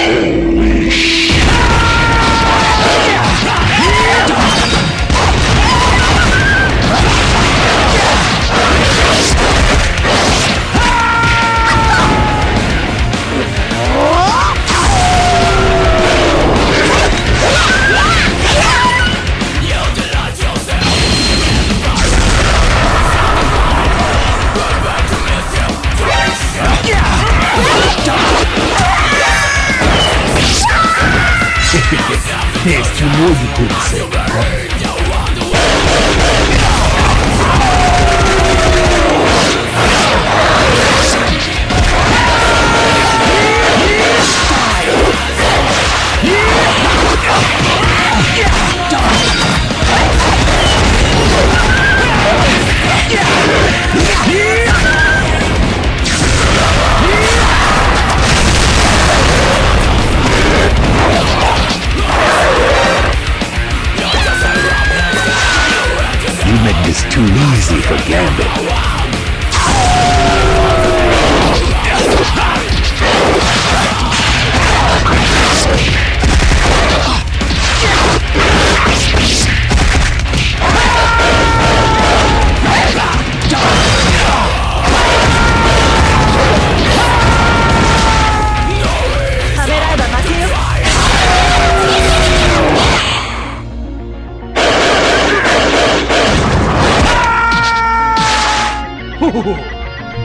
Holy shit! There's two more you couldn't say, huh? It's too easy for Gambit.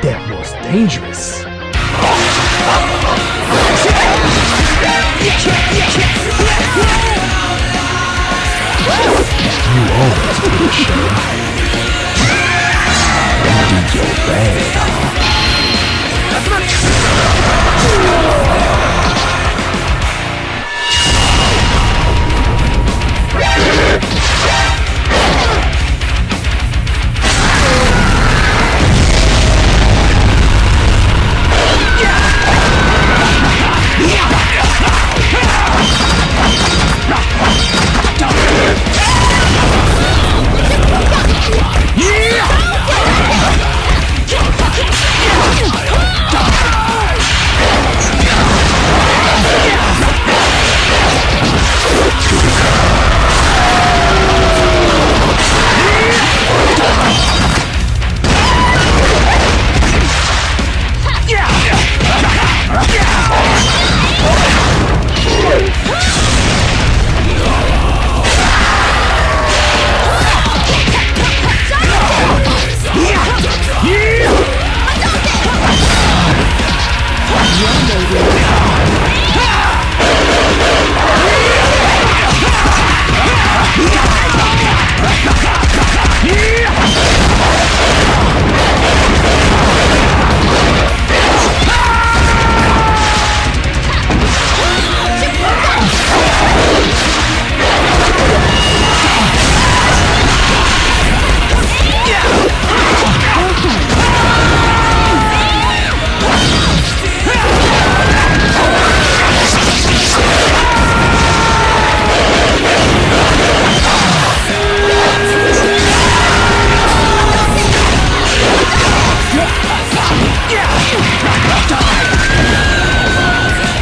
That was dangerous. You always put a show. And do your bad.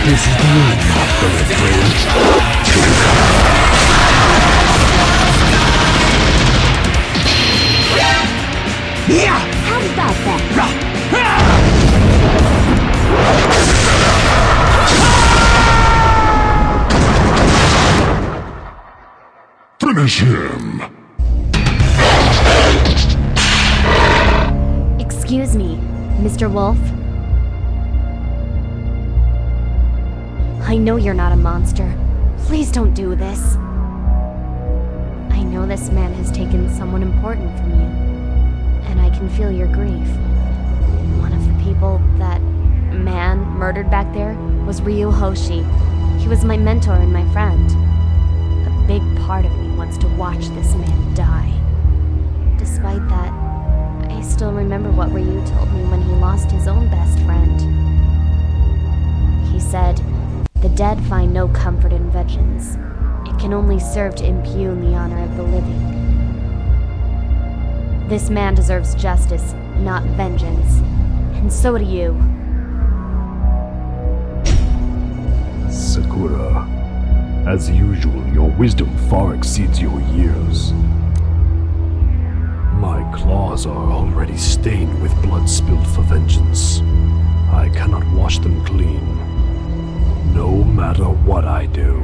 This is the room, my bullet friend. How about that? Finish him! Excuse me, Mr. Wolf? I know you're not a monster. Please don't do this. I know this man has taken someone important from you, and I can feel your grief. One of the people that man murdered back there was Ryu Hoshi. He was my mentor and my friend. A big part of me wants to watch this man die. Despite that, I still remember what Ryu told me when he lost his own best friend. He said, "The dead find no comfort in vengeance. It can only serve to impugn the honor of the living. This man deserves justice, not vengeance. And so do you." So As usual, your wisdom far exceeds your years. My claws are already stained with blood spilled for vengeance. I cannot wash them clean, no matter what I do.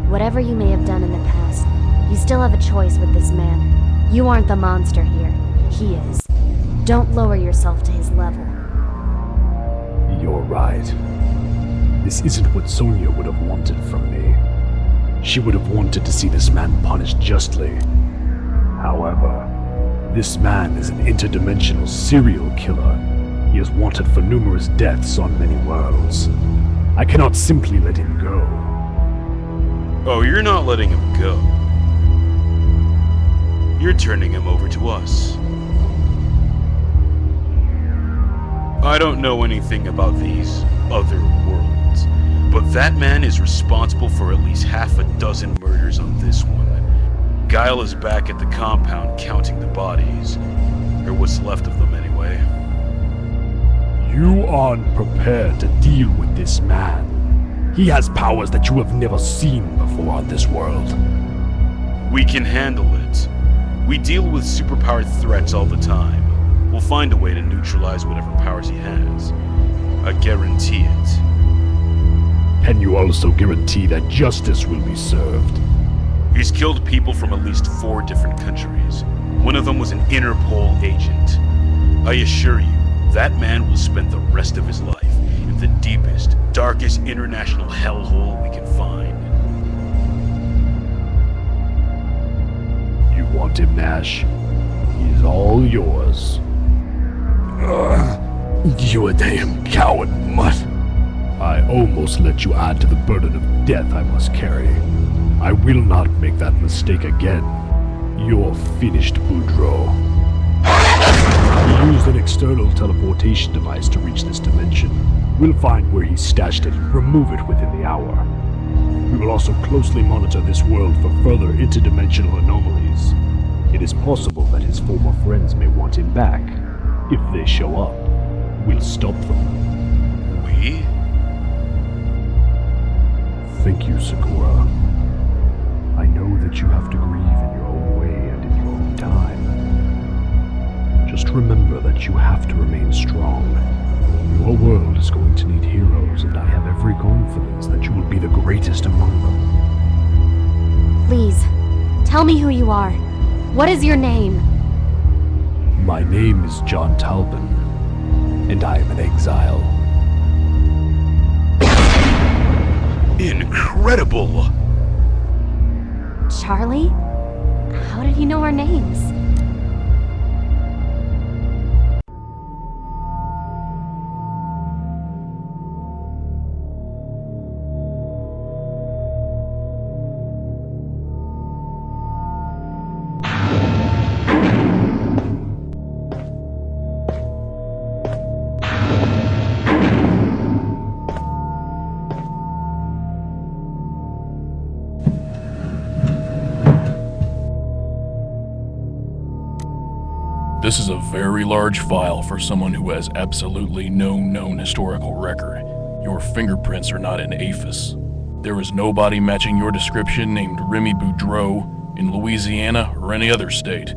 Whatever you may have done in the past, you still have a choice with this man. You aren't the monster here. He is. Don't lower yourself to his level. You're right. This isn't what Sonya would have wanted from me. She would have wanted to see this man punished justly. However, this man is an interdimensional serial killer. He is wanted for numerous deaths on many worlds. I cannot simply let him go. Oh, you're not letting him go. You're turning him over to us. I don't know anything about these other worlds, but that man is responsible for at least half a dozen murders on this one. Guile is back at the compound counting the bodies, or what's left of them anyway. You aren't prepared to deal with this man. He has powers that you have never seen before on this world. We can handle it. We deal with superpowered threats all the time. We'll find a way to neutralize whatever powers he has. I guarantee it. Can you also guarantee that justice will be served? He's killed people from at least 4 different countries. One of them was an Interpol agent. I assure you, that man will spend the rest of his life in the deepest, darkest international hellhole we can find. You want him, Nash? He's all yours. You a damn coward, mutt. I almost let you add to the burden of death I must carry. I will not make that mistake again. You're finished, Boudreaux. We used an external teleportation device to reach this dimension. We'll find where he stashed it and remove it within the hour. We will also closely monitor this world for further interdimensional anomalies. It is possible that his former friends may want him back. If they show up, we'll stop them. We? Thank you, Sakura. I know that you have to grieve in your own way and in your own time. Just remember that you have to remain strong. Your world is going to need heroes, and I have every confidence that you will be the greatest among them. Please, tell me who you are. What is your name? My name is Jon Talbain, and I am an exile. Incredible! Charlie? How did he know our names? This is a very large file for someone who has absolutely no known historical record. Your fingerprints are not in APHIS. There is nobody matching your description named Remy Boudreaux in Louisiana or any other state.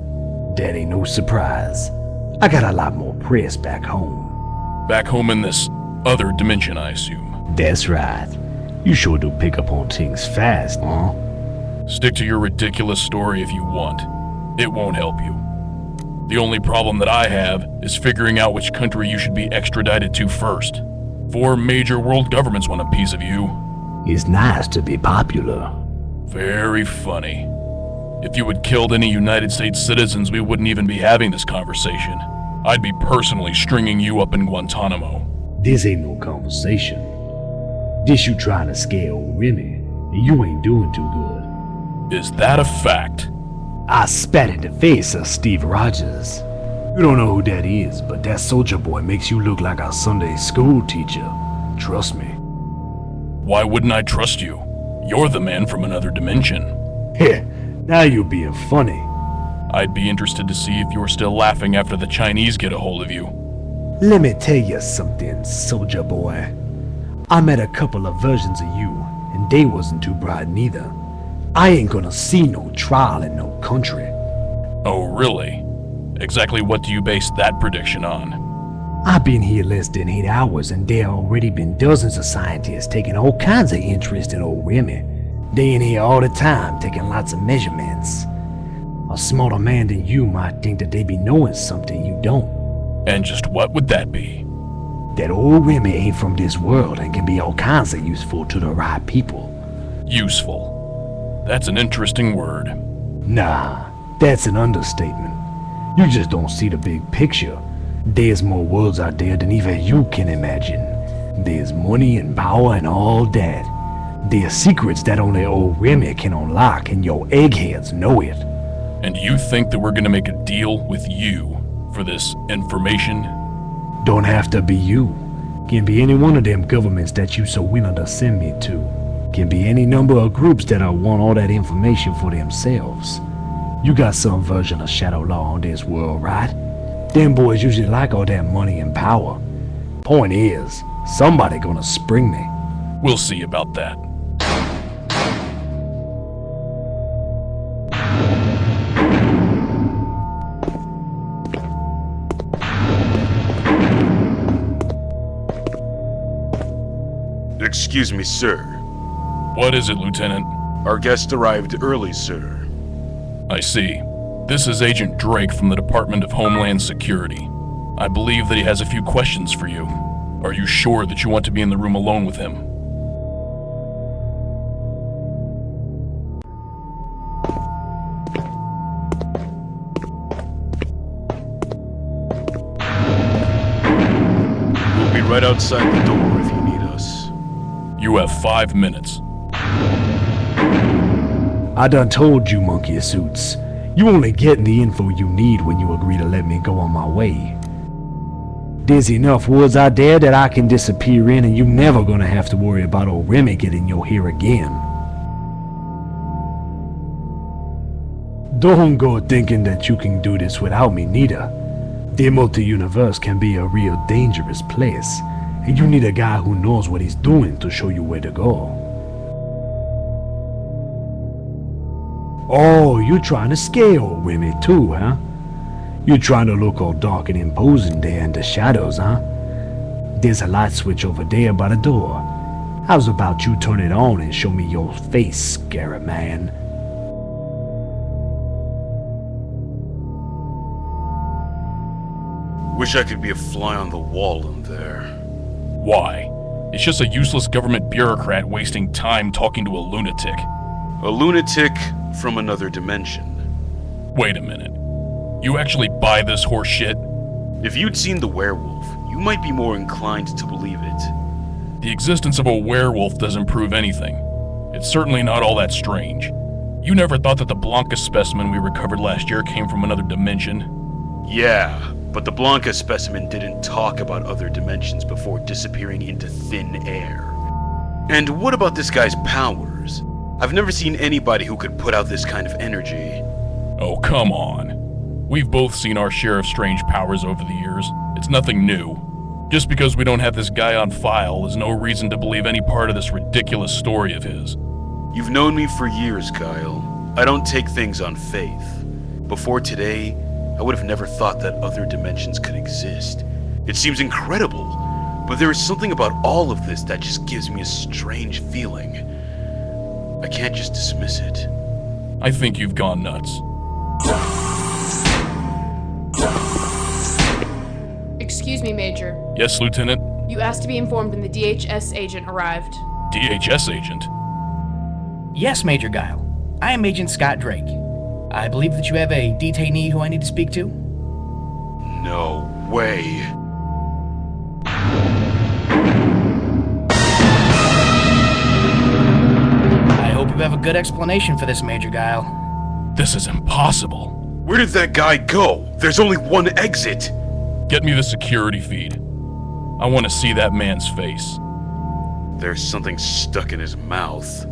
That ain't no surprise. I got a lot more press back home. Back home in this other dimension, I assume. That's right. You sure do pick up on things fast, huh? Stick to your ridiculous story if you want. It won't help you. The only problem that I have is figuring out which country you should be extradited to first. 4 major world governments want a piece of you. It's nice to be popular. Very funny. If you had killed any United States citizens, we wouldn't even be having this conversation. I'd be personally stringing you up in Guantanamo. This ain't no conversation. This you trying to scare old Remy, and you ain't doing too good. Is that a fact? I spat in the face of Steve Rogers. You don't know who that is, but that soldier boy makes you look like a Sunday school teacher. Trust me. Why wouldn't I trust you? You're the man from another dimension. Heh, now you're being funny. I'd be interested to see if you're still laughing after the Chinese get a hold of you. Let me tell you something, soldier boy. I met a couple of versions of you, and they wasn't too bright neither. I ain't gonna see no trial in no country. Oh, really? Exactly what do you base that prediction on? I've been here less than 8 hours and there already been dozens of scientists taking all kinds of interest in old Remy. They in here all the time taking lots of measurements. A smarter man than you might think that they be knowing something you don't. And just what would that be? That old Remy ain't from this world and can be all kinds of useful to the right people. Useful. That's an interesting word. Nah, that's an understatement. You just don't see the big picture. There's more worlds out there than even you can imagine. There's money and power and all that. There's secrets that only old Remy can unlock and your eggheads know it. And you think that we're gonna make a deal with you for this information? Don't have to be you. Can be any one of them governments that you so willing to send me to. Can be any number of groups that want all that information for themselves. You got some version of shadow law on this world, right? Them boys usually like all that money and power. Point is, somebody gonna spring me. We'll see about that. Excuse me, sir. What is it, Lieutenant? Our guest arrived early, sir. I see. This is Agent Drake from the Department of Homeland Security. I believe that he has a few questions for you. Are you sure that you want to be in the room alone with him? We'll be right outside the door if you need us. You have 5 minutes. I done told you, monkey suits. You only getting the info you need when you agree to let me go on my way. There's enough woods out there that I can disappear in and you never gonna have to worry about old Remy getting your hair again. Don't go thinking that you can do this without me neither. The multi-universe can be a real dangerous place, and you need a guy who knows what he's doing to show you where to go. Oh, you trying to scare old Remy too, huh? You trying to look all dark and imposing there in the shadows, huh? There's a light switch over there by the door. How's about you turn it on and show me your face, scary man? Wish I could be a fly on the wall in there. Why? It's just a useless government bureaucrat wasting time talking to a lunatic. A lunatic from another dimension. Wait a minute. You actually buy this horse shit? If you'd seen the werewolf, you might be more inclined to believe it. The existence of a werewolf doesn't prove anything. It's certainly not all that strange. You never thought that the Blanca specimen we recovered last year came from another dimension? Yeah, but the Blanca specimen didn't talk about other dimensions before disappearing into thin air. And what about this guy's powers? I've never seen anybody who could put out this kind of energy. Oh, come on. We've both seen our share of strange powers over the years. It's nothing new. Just because we don't have this guy on file is no reason to believe any part of this ridiculous story of his. You've known me for years, Kyle. I don't take things on faith. Before today, I would have never thought that other dimensions could exist. It seems incredible, but there is something about all of this that just gives me a strange feeling. I can't just dismiss it. I think you've gone nuts. Excuse me, Major. Yes, Lieutenant? You asked to be informed when the DHS agent arrived. DHS agent? Yes, Major Guile. I am Agent Scott Drake. I believe that you have a detainee who I need to speak to. No way. I hope you have a good explanation for this, Major Guile. This is impossible. Where did that guy go? There's only one exit. Get me the security feed. I want to see that man's face. There's something stuck in his mouth.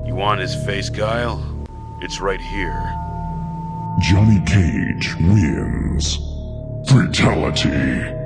You want his face, Guile? It's right here. Johnny Cage wins. Fatality.